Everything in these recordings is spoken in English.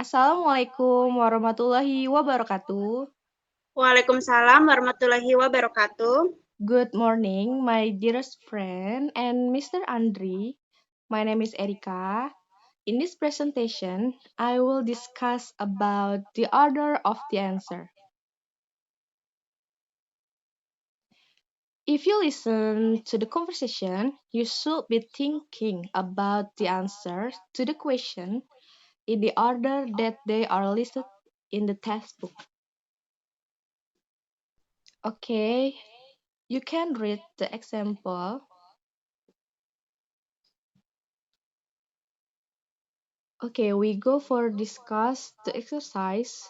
Assalamualaikum warahmatullahi wabarakatuh. Waalaikumsalam warahmatullahi wabarakatuh. Good morning, my dearest friend and Mr. Andri. My name is Erika. In this presentation, I will discuss about the order of the answer. If you listen to the conversation, you should be thinking about the answer to the question in the order that they are listed in the textbook. Okay, you can read the example. Okay, we go for discuss the exercise.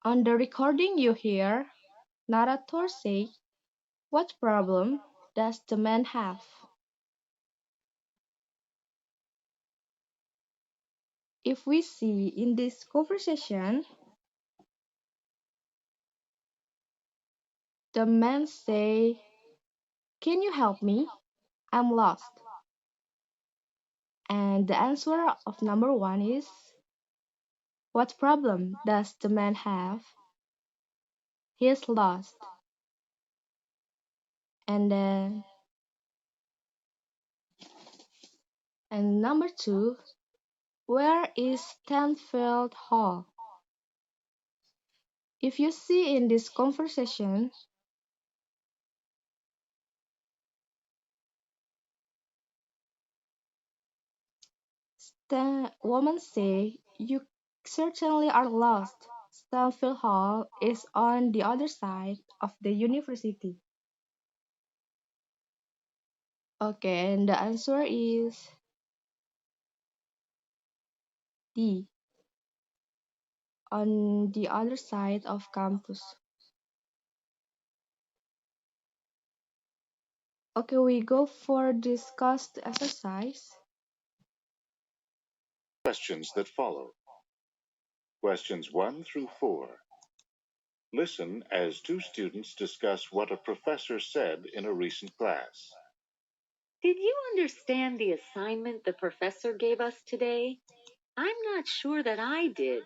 On the recording you hear, narrator say, "What problem does the man have?" If we see in this conversation, the man say, "Can you help me? I'm lost." And the answer of number one is, "What problem does the man have? He's lost." And then, and number two, "Where is Stanfield Hall?" If you see in this conversation, the woman say, "You certainly are lost. Stanfield Hall is on the other side of the university." Okay, and the answer is D, on the other side of campus. Okay, we go for discuss the exercise. Questions that follow. Questions 1 through 4. Listen as two students discuss what a professor said in a recent class. Did you understand the assignment the professor gave us today? I'm not sure that I did.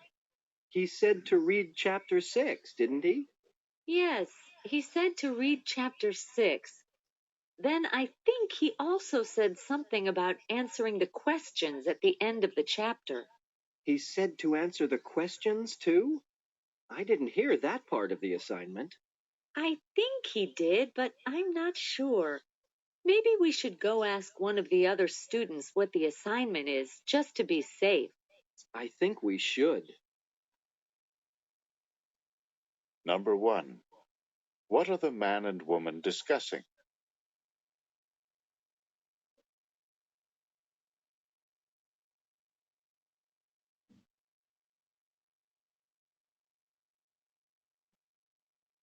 He said to read chapter 6, didn't he? Yes, he said to read chapter 6. Then I think he also said something about answering the questions at the end of the chapter. He said to answer the questions too? I didn't hear that part of the assignment. I think he did, but I'm not sure. Maybe we should go ask one of the other students what the assignment is, just to be safe. I think we should. Number 1. What are the man and woman discussing?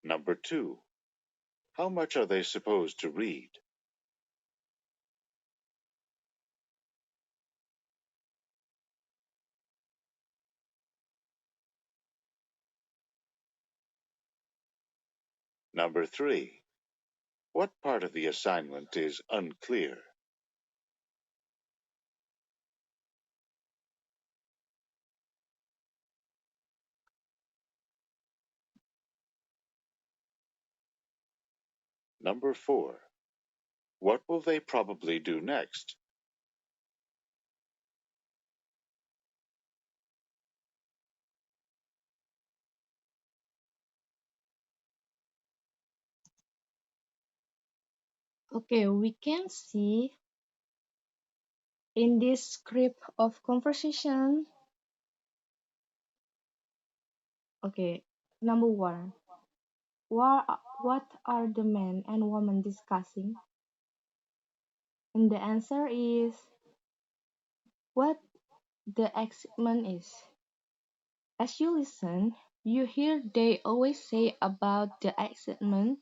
Number 2. How much are they supposed to read? Number 3. What part of the assignment is unclear? Number 4. What will they probably do next? Okay, we can see in this script of conversation. Okay, number one. What are the man and woman discussing? And the answer is what the excitement is. As you listen, you hear they always say about the excitement.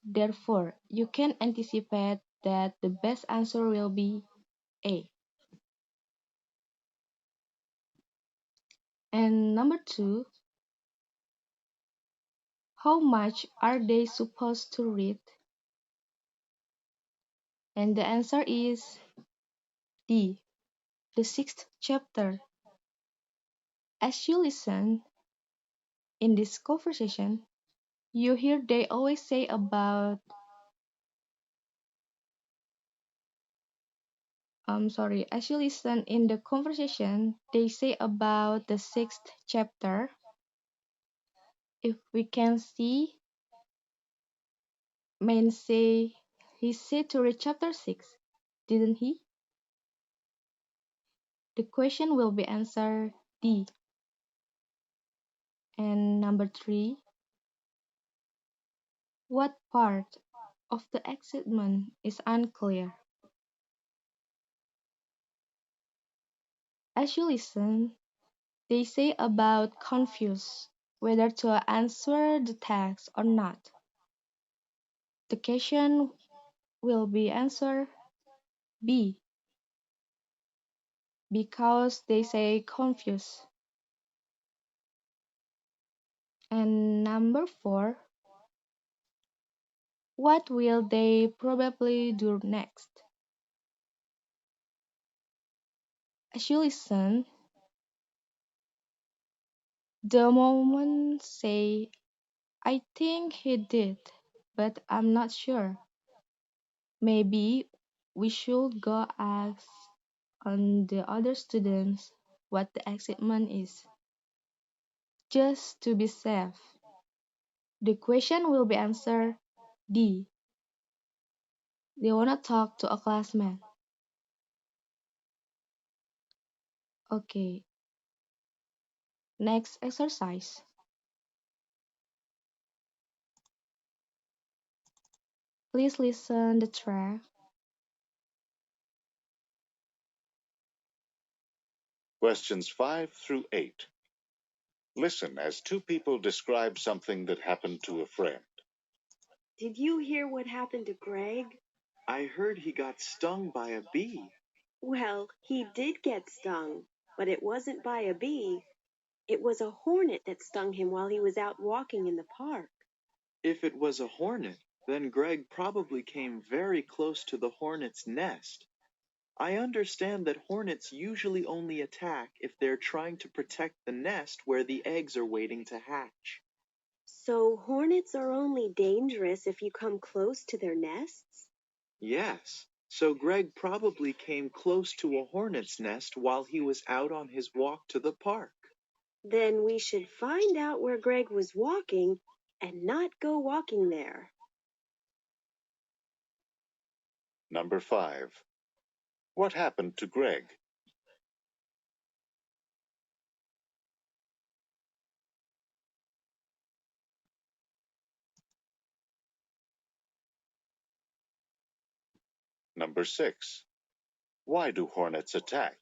Therefore, you can anticipate that the best answer will be A. And number two, how much are they supposed to read? And the answer is D. The sixth chapter. As you listen in this conversation, you hear they always say about as you listen in the conversation, they say about the sixth chapter. If we can see, man say he said to read chapter 6, didn't he? The question will be answered D. And number 3, what part of the excitement is unclear? As you listen, they say about confused whether to answer the text or not. The question will be answered B because they say confused. And number 4, what will they probably do next? As you listen, the moment say, I think he did, but I'm not sure. Maybe we should go ask on the other students what the excitement is, just to be safe. The question will be answered D. They wanna talk to a classmate. Okay, next exercise. Please listen the track. Questions 5 through 8. Listen as two people describe something that happened to a friend. Did you hear what happened to Greg? I heard he got stung by a bee. Well, he did get stung, but it wasn't by a bee. It was a hornet that stung him while he was out walking in the park. If it was a hornet, then Greg probably came very close to the hornet's nest. I understand that hornets usually only attack if they're trying to protect the nest where the eggs are waiting to hatch. So hornets are only dangerous if you come close to their nests? Yes, so Greg probably came close to a hornet's nest while he was out on his walk to the park. Then we should find out where Greg was walking and not go walking there. Number 5. What happened to Greg? Number 6. Why do hornets attack?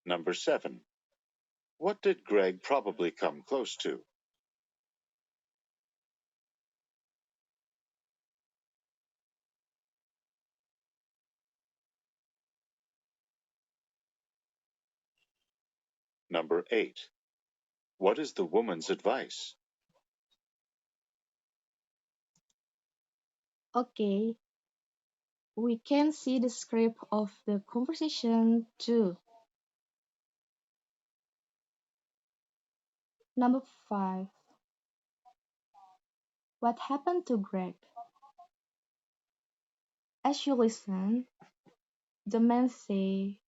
Number 7. What did Greg probably come close to? Number 8. What is the woman's advice? Okay, we can see the script of the conversation too. Number 5. What happened to Greg? As you listen, the man say,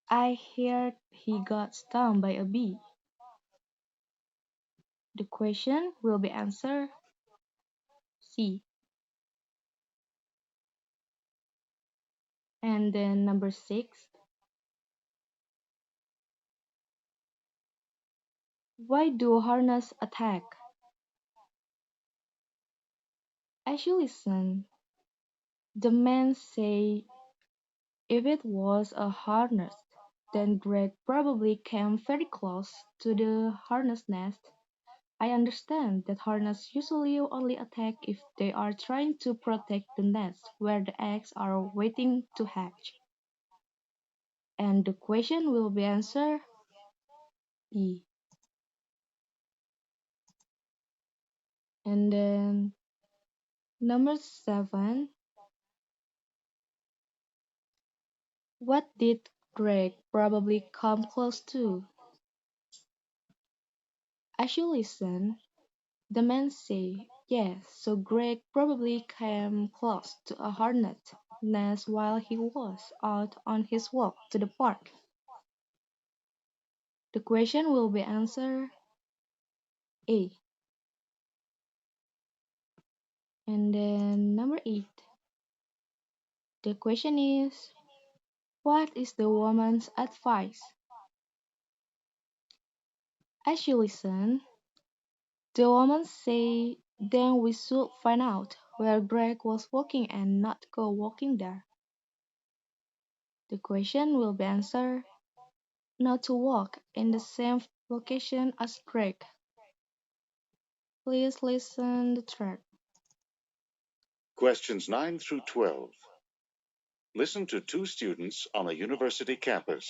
I heard he got stung by a bee. The question will be answered C. And then number 6. Why do hornets attack? As you listen, the man say, if it was a hornet, then Greg probably came very close to the hornet's nest. I understand that hornets usually only attack if they are trying to protect the nest where the eggs are waiting to hatch. And the question will be answered E. And then number 7, what did Greg probably come close to? As you listen, the men say, yes, so Greg probably came close to a hornet nest while he was out on his walk to the park. The question will be answered A. And then number 8. The question is, what is the woman's advice? As you listen, the woman say, then we should find out where Greg was walking and not go walking there. The question will be answered not to walk in the same location as Greg. Please listen the track. Questions 9 through 12. Listen to two students on a university campus.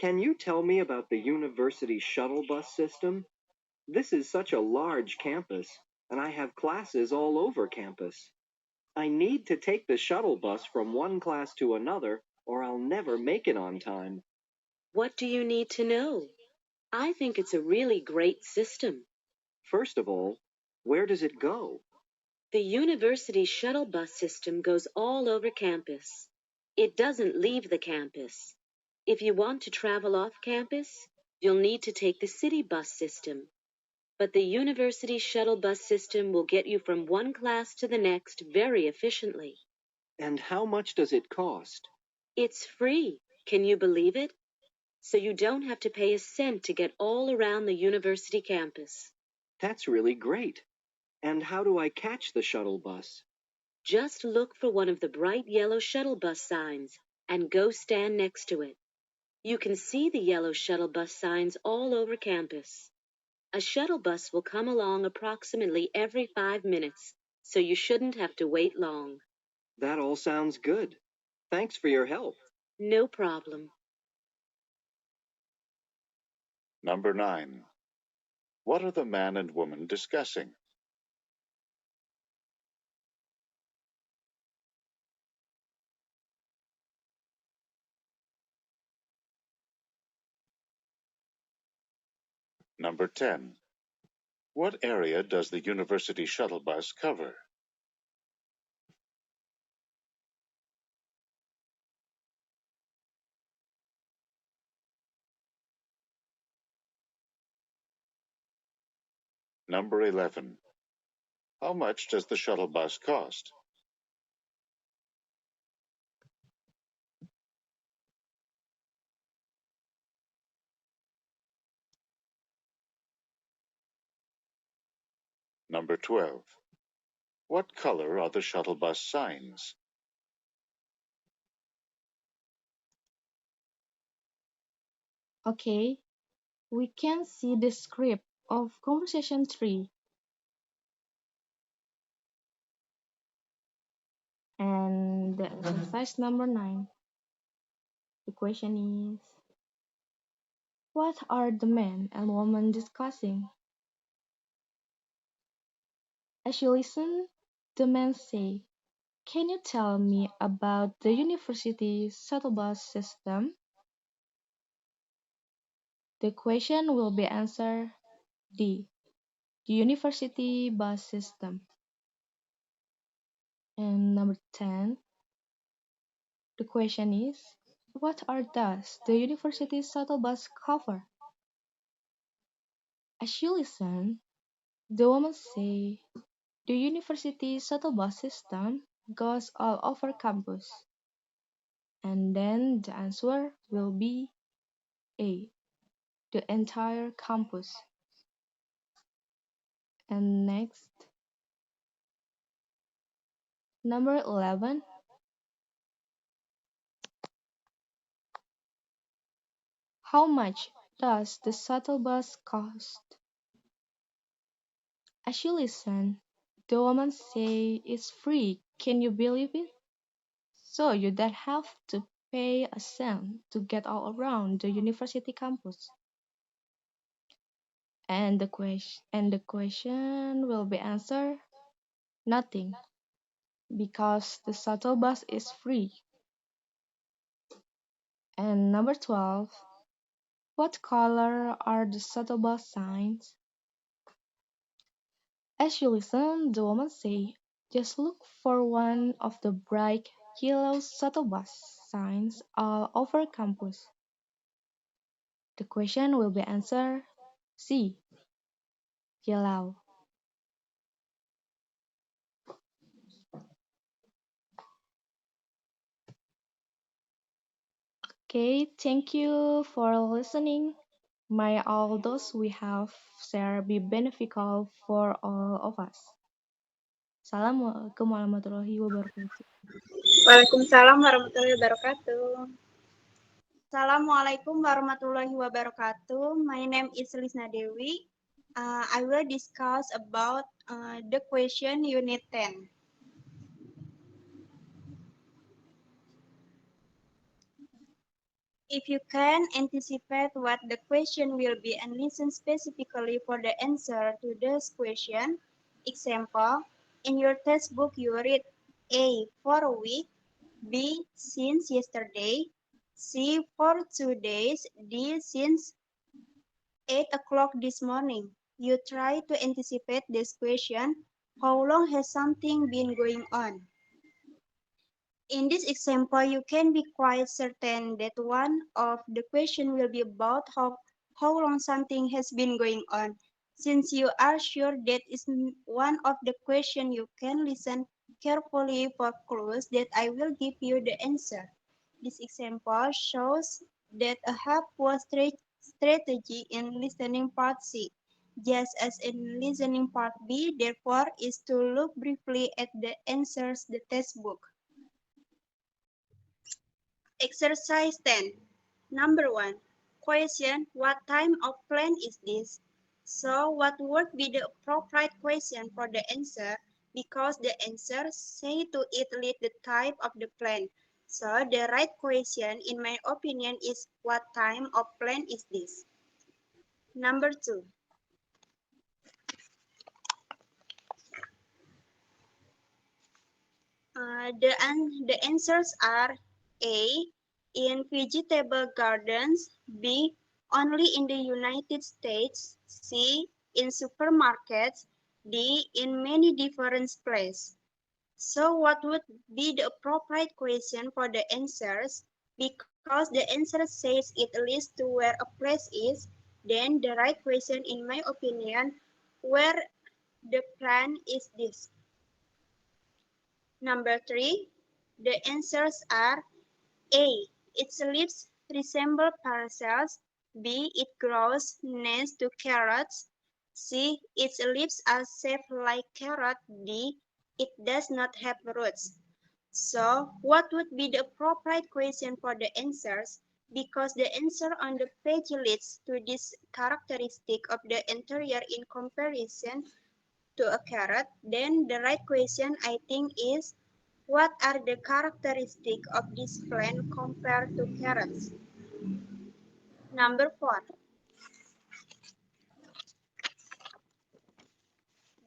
Can you tell me about the university shuttle bus system? This is such a large campus, and I have classes all over campus. I need to take the shuttle bus from one class to another, or I'll never make it on time. What do you need to know? I think it's a really great system. First of all, where does it go? The university shuttle bus system goes all over campus. It doesn't leave the campus. If you want to travel off campus, you'll need to take the city bus system. But the university shuttle bus system will get you from one class to the next very efficiently. And how much does it cost? It's free. Can you believe it? So you don't have to pay a cent to get all around the university campus. That's really great. And how do I catch the shuttle bus? Just look for one of the bright yellow shuttle bus signs and go stand next to it. You can see the yellow shuttle bus signs all over campus. A shuttle bus will come along approximately every 5 minutes, so you shouldn't have to wait long. That all sounds good. Thanks for your help. No problem. Number 9. What are the man and woman discussing? Number 10. What area does the university shuttle bus cover? Number 11. How much does the shuttle bus cost? Number 12. What color are the shuttle bus signs? Okay, we can see the script of conversation 3 and the exercise number 9. The question is, what are the men and women discussing? As you listen, the men say, can you tell me about the university shuttle bus system? The question will be answered D. The university bus system. And number 10, the question is, what are does the university shuttle bus cover? As you listen, the woman say, the university shuttle bus system goes all over campus. And then the answer will be A. The entire campus. And next, number 11. How much does the shuttle bus cost? As you listen, the woman say it's free. Can you believe it? So you don't have to pay a cent to get all around the university campus. And the question will be answered nothing, because the shuttle bus is free. And number 12, what color are the shuttle bus signs? As you listen, the woman say, just look for one of the bright yellow shuttle bus signs all over campus. The question will be answered C, yellow. Okay, thank you for listening. May all those we have shared be beneficial for all of us. Assalamualaikum warahmatullahi wabarakatuh. Waalaikumsalam warahmatullahi wabarakatuh. Assalamualaikum warahmatullahi wabarakatuh. My name is Lisna Dewi. I will discuss about the question unit 10. If you can anticipate what the question will be and listen specifically for the answer to this question, example, in your textbook you read A, for a week, B, since yesterday, C, for 2 days, D, since 8 o'clock this morning. You try to anticipate this question, how long has something been going on? In this example, you can be quite certain that one of the question will be about how long something has been going on. Since you are sure that is one of the question, you can listen carefully for clues that I will give you the answer. This example shows that a helpful strategy in listening part C, just as in listening part B, therefore, is to look briefly at the answers the textbook. Exercise 10. Number 1. Question, what type of plane is this? So what would be the appropriate question for the answer? Because the answer say to it lead the type of the plane. So the right question in my opinion is what type of plane is this? Number 2. The answers are A, in vegetable gardens, B, only in the United States, C, in supermarkets, D, in many different places. So what would be the appropriate question for the answers? Because the answer says it leads to where a place is, then the right question in my opinion, where the plant is this? Number 3, the answers are A, its leaves resemble paracels, B, it grows next to carrots, C, its leaves are shaped like carrot, D, it does not have roots. So, what would be the appropriate question for the answers? Because the answer on the page leads to this characteristic of the interior in comparison to a carrot, then the right question I think is, what are the characteristics of this plant compared to carrots? Number 4.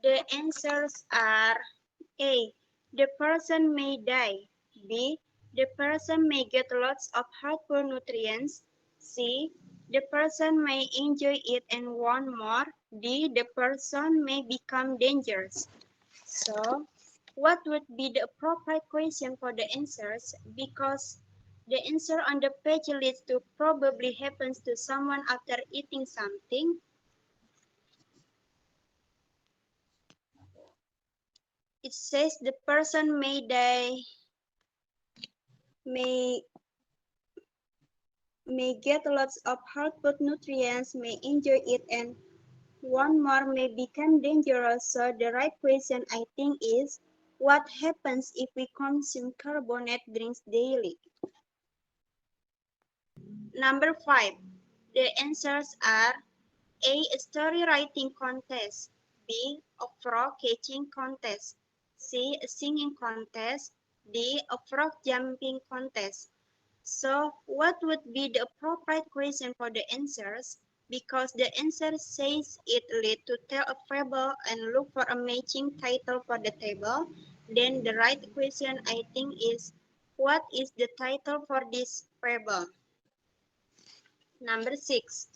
The answers are A, the person may die, B, the person may get lots of helpful nutrients, C, the person may enjoy it and want more, D, the person may become dangerous. So, what would be the appropriate question for the answers? Because the answer on the page leads to probably happens to someone after eating something. It says the person may die, may get lots of helpful nutrients, may enjoy it, and one more may become dangerous. So the right question I think is, what happens if we consume carbonate drinks daily? Number 5. The answers are A, a story writing contest, B, a frog catching contest, C, a singing contest, D, a frog jumping contest. So, what would be the appropriate question for the answers? because the answer says it lead to tell a fable and look for a matching title for the table. Then the right question I think is, what is the title for this fable? Number 6.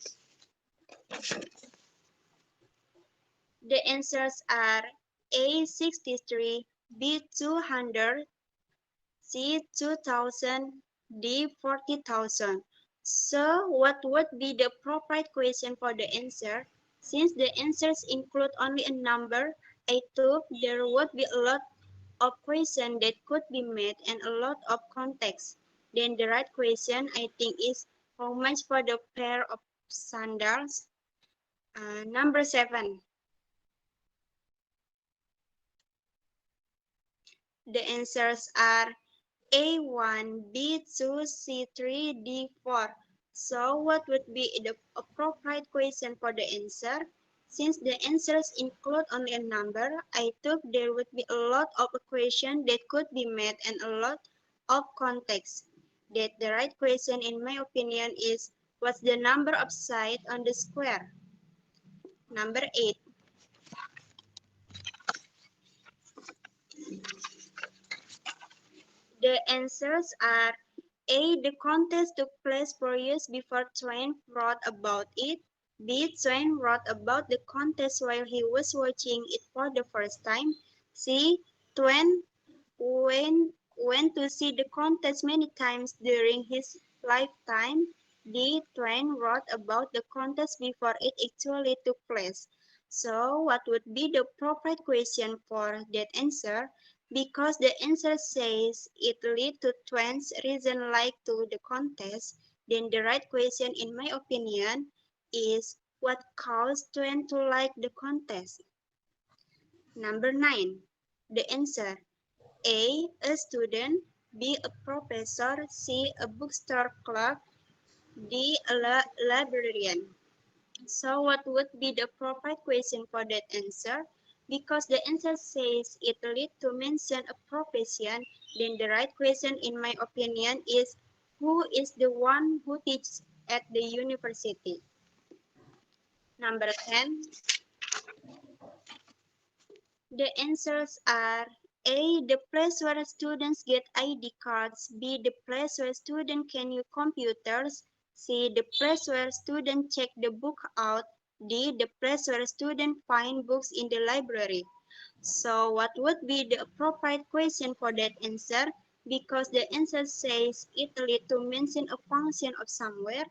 The answers are A 63, B 200, C 2000, D 40,000. So what would be the appropriate question for the answer? Since the answers include only a number, I thought there would be a lot of questions that could be made and a lot of context. Then the right question I think is, how much for the pair of sandals? Number 7. The answers are A1, B2, C3, D4. So what would be the appropriate question for the answer? Since the answers include only a number, I thought there would be a lot of equations that could be made and a lot of context. That the right question in my opinion is, what's the number of sides on the square? Number 8. The answers are A. The contest took place 4 years before Twain wrote about it. B. Twain wrote about the contest while he was watching it for the first time. C. Twain went to see the contest many times during his lifetime. D. Twain wrote about the contest before it actually took place. So what would be the appropriate question for that answer? Because the answer says it led to Twain's reason like to the contest, then the right question in my opinion is, what caused Twain to like the contest? Number 9. The answer A student, B a professor, C a bookstore clerk, D a librarian. So what would be the appropriate question for that answer? Because the answer says it lead to mention a profession, then the right question in my opinion is, who is the one who teaches at the university? Number 10. The answers are A. The place where students get ID cards. B. The place where students can use computers. C. The place where students check the book out. D. The place where students find books in the library. So what would be the appropriate question for that answer? Because the answer says it lead to mention a function of somewhere.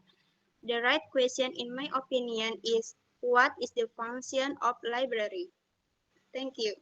The right question in my opinion is, what is the function of library? Thank you.